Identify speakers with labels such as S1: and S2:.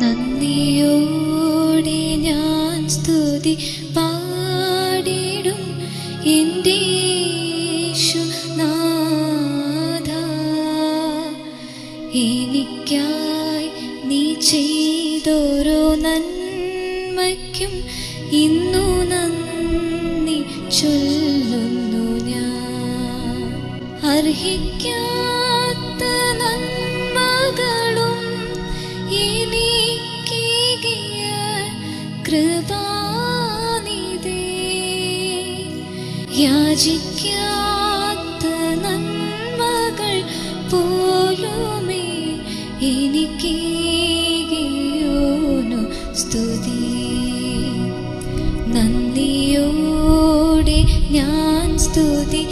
S1: നന്ദിയോടെ ഞാൻ സ്തുതി പാടിടും എൻ്റെ യേശുനാഥ. എനിക്കായി നീ ചെയ്തോരോ നന്മയ്ക്കും ഇന്നു നന്ദി ചൊല്ലുന്നു ഞാൻ. അർഹിക്കാത്ത നന്മകളും എനിക്കേകിയ കൃപാനിധി, യാചിക്കാത്ത നന്മകൾ പോലുമേ എനിക്കേകിയോനു സ്തുതി. നന്ദിയോടെ ഞാൻ സ്തുതി